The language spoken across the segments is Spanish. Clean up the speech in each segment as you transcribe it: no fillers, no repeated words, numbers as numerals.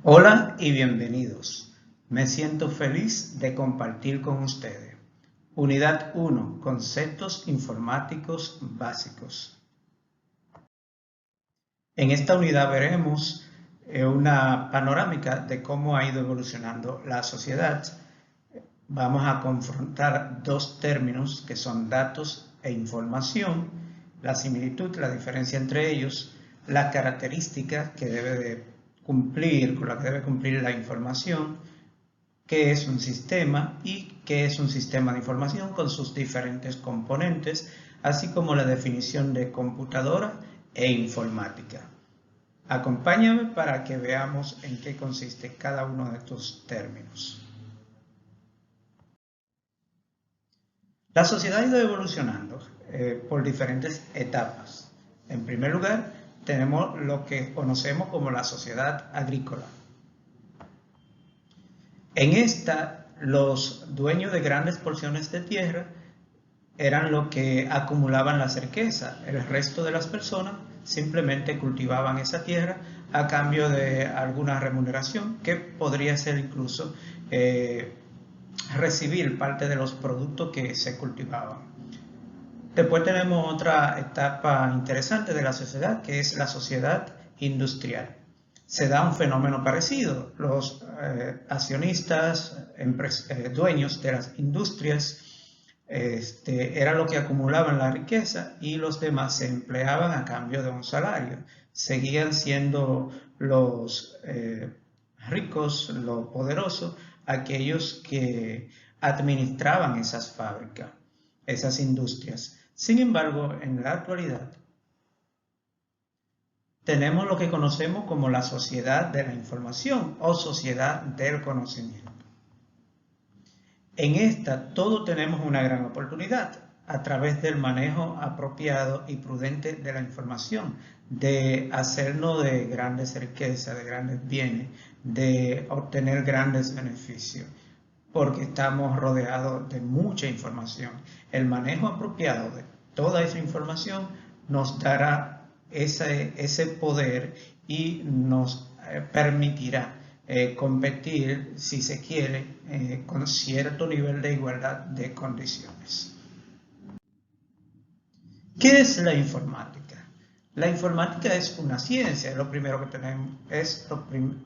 Hola y bienvenidos. Me siento feliz de compartir con ustedes. Unidad 1. Conceptos informáticos básicos. En esta unidad veremos una panorámica de cómo ha ido evolucionando la sociedad. Vamos a confrontar dos términos que son datos e información, la similitud, la diferencia entre ellos, las características que debe de cumplir, con la que debe cumplir la información, qué es un sistema y qué es un sistema de información con sus diferentes componentes, así como la definición de computadora e informática. Acompáñame para que veamos en qué consiste cada uno de estos términos. La sociedad ha ido evolucionando por diferentes etapas. En primer lugar, tenemos lo que conocemos como la sociedad agrícola. En esta, los dueños de grandes porciones de tierra eran los que acumulaban la riqueza. El resto de las personas simplemente cultivaban esa tierra a cambio de alguna remuneración que podría ser incluso recibir parte de los productos que se cultivaban. Después tenemos otra etapa interesante de la sociedad, que es la sociedad industrial. Se da un fenómeno parecido. Los accionistas, dueños de las industrias, eran los que acumulaban la riqueza y los demás se empleaban a cambio de un salario. Seguían siendo los ricos, los poderosos, aquellos que administraban esas fábricas, esas industrias. Sin embargo, en la actualidad, tenemos lo que conocemos como la sociedad de la información o sociedad del conocimiento. En esta, todos tenemos una gran oportunidad a través del manejo apropiado y prudente de la información, de hacernos de grandes riquezas, de grandes bienes, de obtener grandes beneficios, porque estamos rodeados de mucha información. El manejo apropiado de toda esa información nos dará ese poder y nos permitirá competir, si se quiere, con cierto nivel de igualdad de condiciones. ¿Qué es la informática? La informática es una ciencia, lo primero que tenemos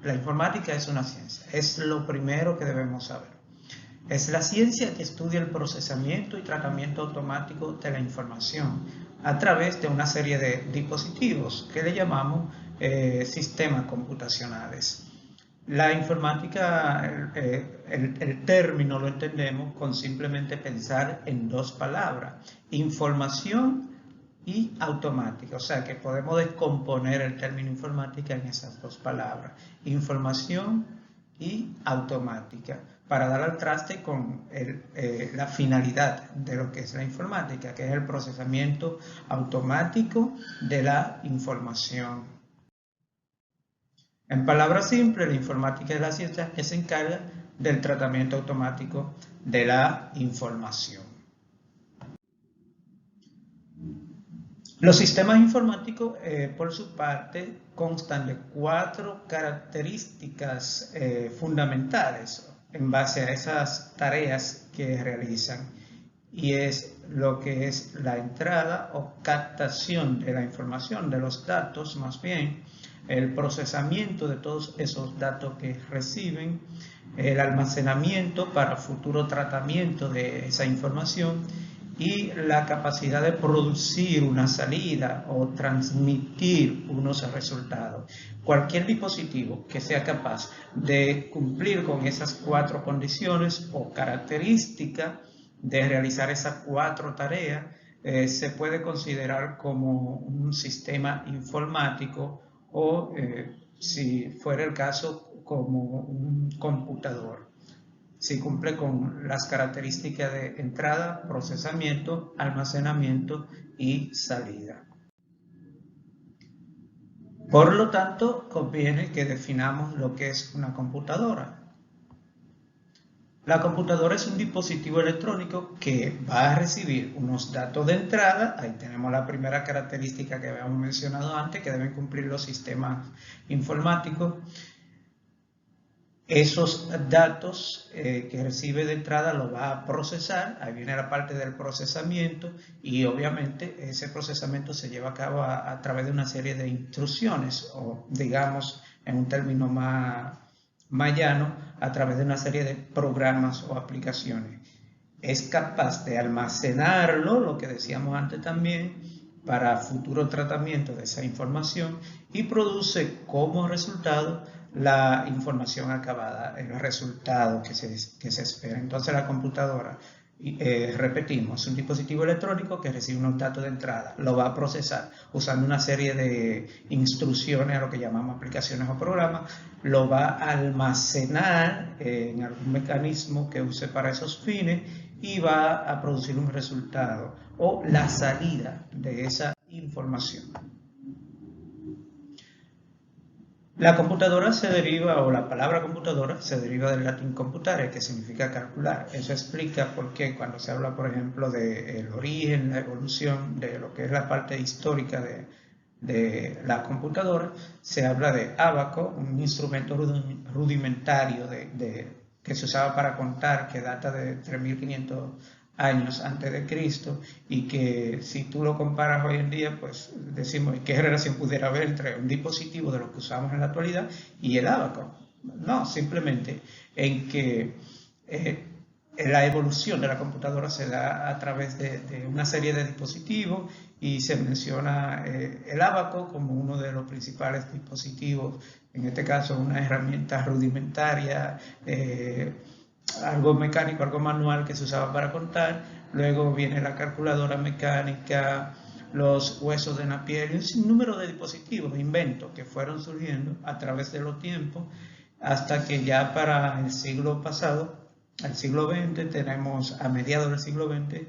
la informática es una ciencia, es lo primero que debemos saber. Es la ciencia que estudia el procesamiento y tratamiento automático de la información a través de una serie de dispositivos que le llamamos sistemas computacionales. La informática, el término lo entendemos con simplemente pensar en dos palabras, información y automática, o sea que podemos descomponer el término informática en esas dos palabras, información y automática, para dar al traste con la finalidad de lo que es la informática, que es el procesamiento automático de la información. En palabras simples, la informática es la ciencia que se encarga del tratamiento automático de la información. Los sistemas informáticos, por su parte, constan de 4 características fundamentales en base a esas tareas que realizan, y es lo que es la entrada o captación de la información, de los datos más bien, el procesamiento de todos esos datos que reciben, el almacenamiento para futuro tratamiento de esa información y la capacidad de producir una salida o transmitir unos resultados. Cualquier dispositivo que sea capaz de cumplir con esas 4 condiciones o características de realizar esas 4 tareas se puede considerar como un sistema informático o, si fuera el caso, como un computador. Si cumple con las características de entrada, procesamiento, almacenamiento y salida. Por lo tanto, conviene que definamos lo que es una computadora. La computadora es un dispositivo electrónico que va a recibir unos datos de entrada. Ahí tenemos la primera característica que habíamos mencionado antes, que deben cumplir los sistemas informáticos. Esos datos que recibe de entrada los va a procesar, ahí viene la parte del procesamiento y obviamente ese procesamiento se lleva a cabo a través de una serie de instrucciones o digamos en un término más llano, a través de una serie de programas o aplicaciones. Es capaz de almacenarlo, lo que decíamos antes también, para futuro tratamiento de esa información y produce como resultado la información acabada, el resultado que se espera. Entonces la computadora, repetimos, es un dispositivo electrónico que recibe unos datos de entrada, lo va a procesar usando una serie de instrucciones, a lo que llamamos aplicaciones o programas, lo va a almacenar en algún mecanismo que use para esos fines y va a producir un resultado o la salida de esa información. La computadora se deriva, o la palabra computadora se deriva del latín computare, que significa calcular. Eso explica por qué cuando se habla, por ejemplo, del origen, la evolución de lo que es la parte histórica de la computadora, se habla de ábaco, un instrumento rudimentario que se usaba para contar, que data de 3500 años antes de Cristo y que si tú lo comparas hoy en día, pues decimos, ¿qué relación pudiera haber entre un dispositivo de lo que usamos en la actualidad y el ábaco? No, simplemente en que la evolución de la computadora se da a través de una serie de dispositivos y se menciona el ábaco como uno de los principales dispositivos, en este caso una herramienta rudimentaria, algo mecánico, algo manual que se usaba para contar. Luego viene la calculadora mecánica, los huesos de Napier y un sinnúmero de dispositivos, inventos que fueron surgiendo a través de los tiempos hasta que ya para el siglo pasado, el siglo XX, tenemos a mediados del siglo XX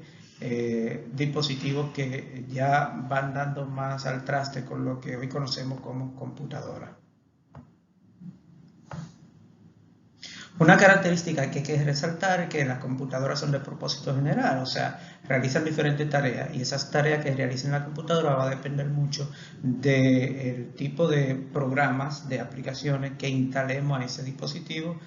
dispositivos que ya van dando más al traste con lo que hoy conocemos como computadora. Una característica que hay que resaltar es que las computadoras son de propósito general, o sea, realizan diferentes tareas y esas tareas que realicen la computadora va a depender mucho del tipo de programas, de aplicaciones que instalemos a ese dispositivo,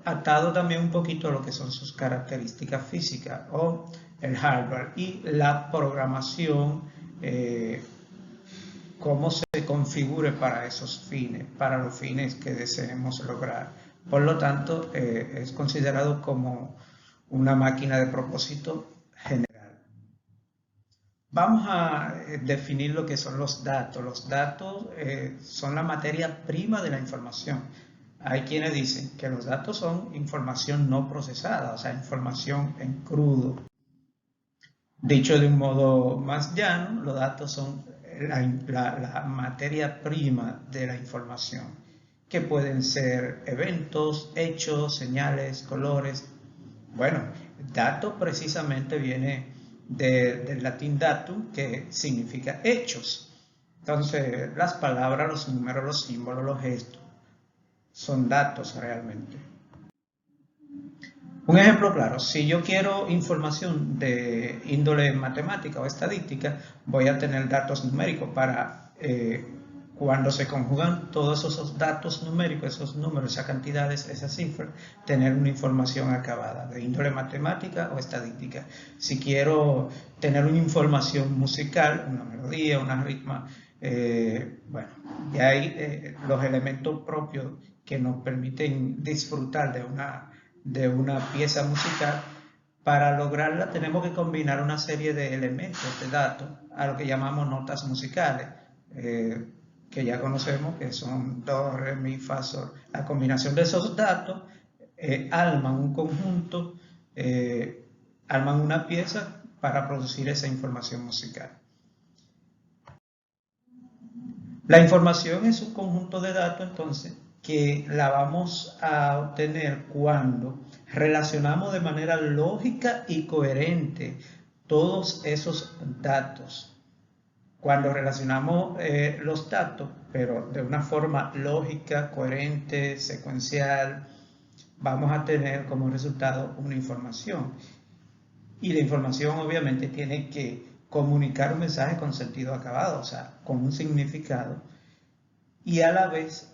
atado también un poquito a lo que son sus características físicas o el hardware y la programación, cómo se configure para esos fines, para los fines que deseemos lograr. Por lo tanto, es considerado como una máquina de propósito general. Vamos a definir lo que son los datos. Los datos son la materia prima de la información. Hay quienes dicen que los datos son información no procesada, o sea, información en crudo. Dicho de un modo más llano, los datos son la materia prima de la información, que pueden ser eventos, hechos, señales, colores. Bueno, dato precisamente viene del latín datum, que significa hechos. Entonces, las palabras, los números, los símbolos, los gestos, son datos realmente. Un ejemplo claro, si yo quiero información de índole matemática o estadística, voy a tener datos numéricos para cuando se conjugan todos esos datos numéricos, esos números, esas cantidades, esas cifras, tener una información acabada de índole matemática o estadística. Si quiero tener una información musical, una melodía, una ritmo, bueno, ya hay los elementos propios que nos permiten disfrutar de una pieza musical. Para lograrla tenemos que combinar una serie de elementos de datos a lo que llamamos notas musicales, que ya conocemos que son do, re, mi, fa, sol. La combinación de esos datos arman un conjunto, arman una pieza para producir esa información musical. La información es un conjunto de datos, entonces, que la vamos a obtener cuando relacionamos de manera lógica y coherente todos esos datos. Cuando relacionamos los datos, pero de una forma lógica, coherente, secuencial, vamos a tener como resultado una información. Y la información obviamente tiene que comunicar un mensaje con sentido acabado, o sea, con un significado, y a la vez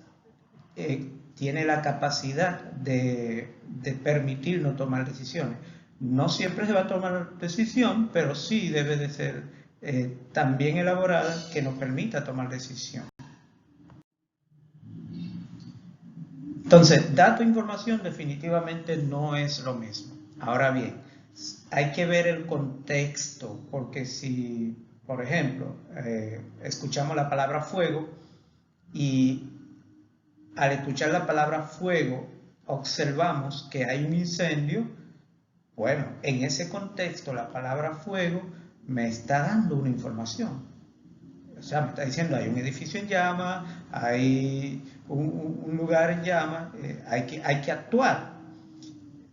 tiene la capacidad de permitirnos tomar decisiones. No siempre se va a tomar decisión, pero sí debe de ser tan bien elaborada que nos permita tomar decisión. Entonces, dato e información definitivamente no es lo mismo. Ahora bien, hay que ver el contexto, porque si, por ejemplo, escuchamos la palabra fuego y al escuchar la palabra fuego observamos que hay un incendio, bueno, en ese contexto la palabra fuego me está dando una información. O sea, me está diciendo hay un edificio en llamas, hay un lugar en llamas, hay que actuar.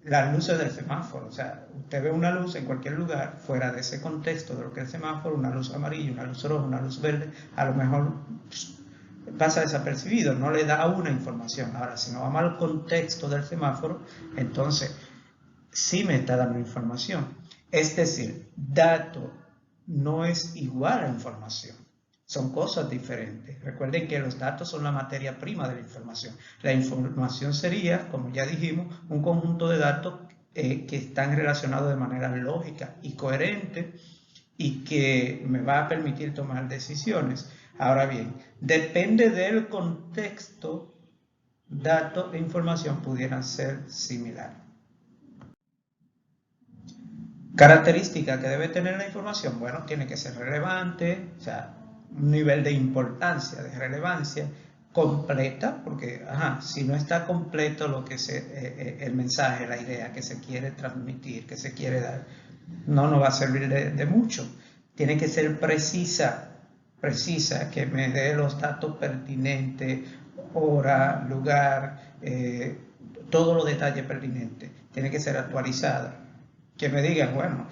Las luces del semáforo, o sea, usted ve una luz en cualquier lugar, fuera de ese contexto de lo que es el semáforo, una luz amarilla, una luz roja, una luz verde, a lo mejor pasa desapercibido, no le da una información. Ahora, si no vamos al contexto del semáforo, entonces sí me está dando información. Es decir, dato no es igual a información. Son cosas diferentes. Recuerden que los datos son la materia prima de la información. La información sería, como ya dijimos, un conjunto de datos que están relacionados de manera lógica y coherente y que me va a permitir tomar decisiones. Ahora bien, depende del contexto, datos e información pudieran ser similares. Característica que debe tener la información, bueno, tiene que ser relevante, o sea, un nivel de importancia, de relevancia, completa, porque si no está completo lo que el mensaje, la idea que se quiere transmitir, que se quiere dar, no nos va a servir de mucho. Tiene que ser precisa, que me dé los datos pertinentes, hora, lugar, todos los detalles pertinentes. Tiene que ser actualizada. Que me digan, bueno,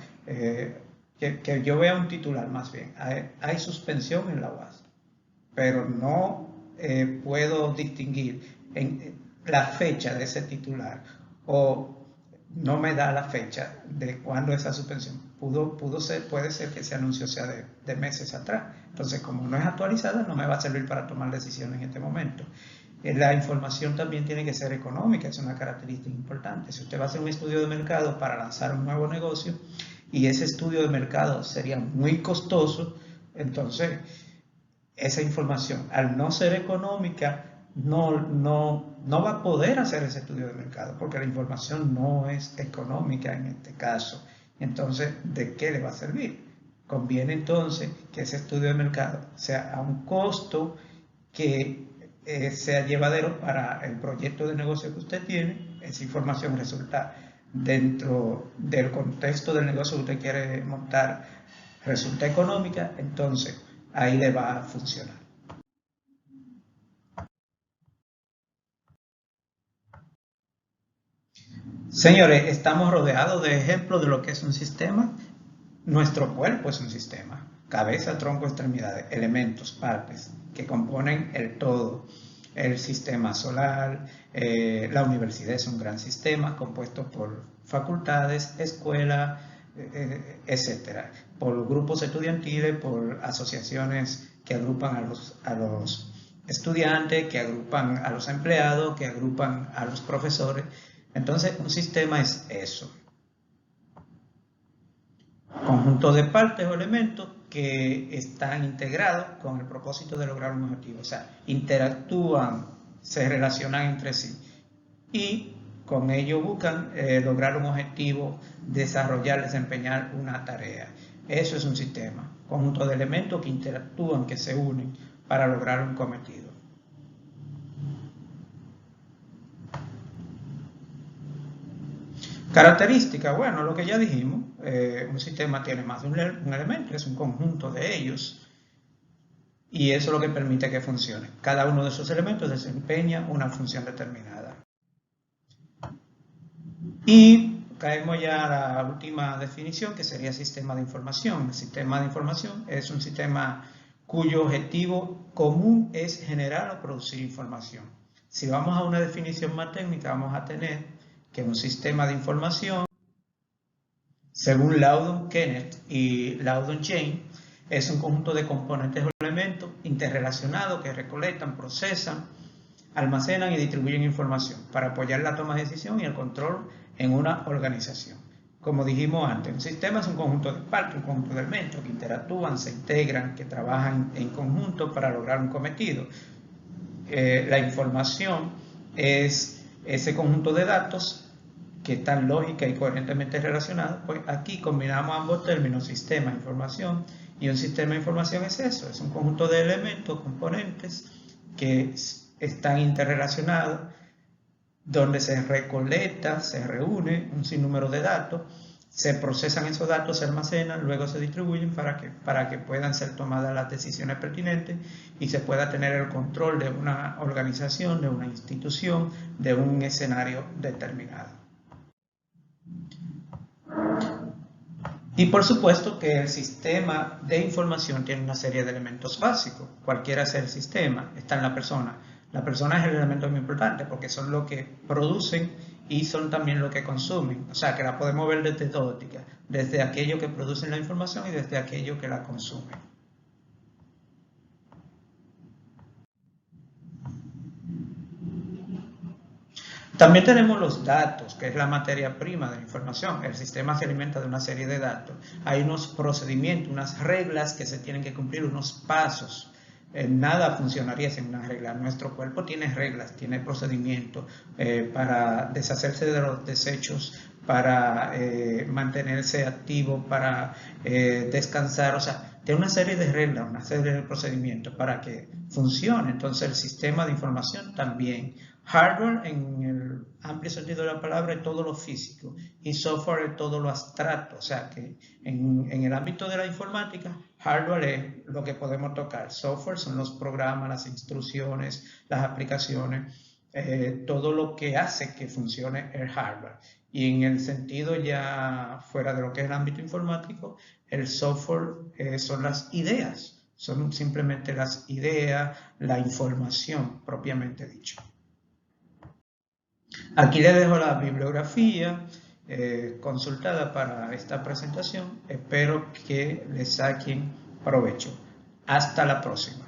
que yo vea un titular más bien, hay suspensión en la UAS, pero no puedo distinguir la fecha de ese titular o no me da la fecha de cuándo esa suspensión. Puede ser que ese anuncio sea de meses atrás. Entonces, como no es actualizada, no me va a servir para tomar decisiones en este momento. La información también tiene que ser económica, es una característica importante. Si usted va a hacer un estudio de mercado para lanzar un nuevo negocio y ese estudio de mercado sería muy costoso, entonces esa información, al no ser económica, no va a poder hacer ese estudio de mercado porque la información no es económica en este caso. Entonces, ¿de qué le va a servir? Conviene entonces que ese estudio de mercado sea a un costo que sea llevadero para el proyecto de negocio que usted tiene. Esa información resulta dentro del contexto del negocio que usted quiere montar, resulta económica, entonces ahí le va a funcionar. Señores, estamos rodeados de ejemplos de lo que es un sistema. Nuestro cuerpo es un sistema. Cabeza, tronco, extremidades, elementos, partes que componen el todo. El sistema solar, la universidad es un gran sistema compuesto por facultades, escuelas, etcétera, por grupos estudiantiles, por asociaciones que agrupan a los estudiantes, que agrupan a los empleados, que agrupan a los profesores. Entonces, un sistema es eso. Conjunto de partes o elementos que están integrados con el propósito de lograr un objetivo. O sea, interactúan, se relacionan entre sí y con ello buscan lograr un objetivo, desarrollar, desempeñar una tarea. Eso es un sistema, conjunto de elementos que interactúan, que se unen para lograr un cometido. Características, bueno, lo que ya dijimos, un sistema tiene más de un elemento, es un conjunto de ellos y eso es lo que permite que funcione. Cada uno de esos elementos desempeña una función determinada. Y caemos ya a la última definición, que sería sistema de información. El sistema de información es un sistema cuyo objetivo común es generar o producir información. Si vamos a una definición más técnica, vamos a tener que un sistema de información, según Loudon Kenneth y Loudon Jane, es un conjunto de componentes o elementos interrelacionados que recolectan, procesan, almacenan y distribuyen información para apoyar la toma de decisión y el control en una organización. Como dijimos antes, un sistema es un conjunto de partes, un conjunto de elementos que interactúan, se integran, que trabajan en conjunto para lograr un cometido. La información es ese conjunto de datos que están lógica y coherentemente relacionados. Pues aquí combinamos ambos términos, sistema, información, y un sistema de información es eso, es un conjunto de elementos, componentes que están interrelacionados, donde se recolecta, se reúne un sinnúmero de datos, se procesan esos datos, se almacenan, luego se distribuyen para que puedan ser tomadas las decisiones pertinentes y se pueda tener el control de una organización, de una institución, de un escenario determinado. Y por supuesto que el sistema de información tiene una serie de elementos básicos. Cualquiera sea el sistema, está en la persona. La persona es el elemento muy importante porque son los que producen y son también los que consumen. O sea, que la podemos ver desde dos ópticas, desde aquellos que producen la información y desde aquellos que la consumen. También tenemos los datos, que es la materia prima de la información. El sistema se alimenta de una serie de datos. Hay unos procedimientos, unas reglas que se tienen que cumplir, unos pasos. Nada funcionaría sin una regla. Nuestro cuerpo tiene reglas, tiene procedimientos para deshacerse de los desechos, para mantenerse activo, para descansar. O sea, tiene una serie de reglas, una serie de procedimientos para que funcione. Entonces el sistema de información también. Hardware en el amplio sentido de la palabra es todo lo físico y software es todo lo abstracto. O sea que en el ámbito de la informática, hardware es lo que podemos tocar. Software son los programas, las instrucciones, las aplicaciones, todo lo que hace que funcione el hardware. Y en el sentido ya fuera de lo que es el ámbito informático, el software son las ideas. Son simplemente las ideas, la información propiamente dicho. Aquí les dejo la bibliografía consultada para esta presentación. Espero que les saquen provecho. Hasta la próxima.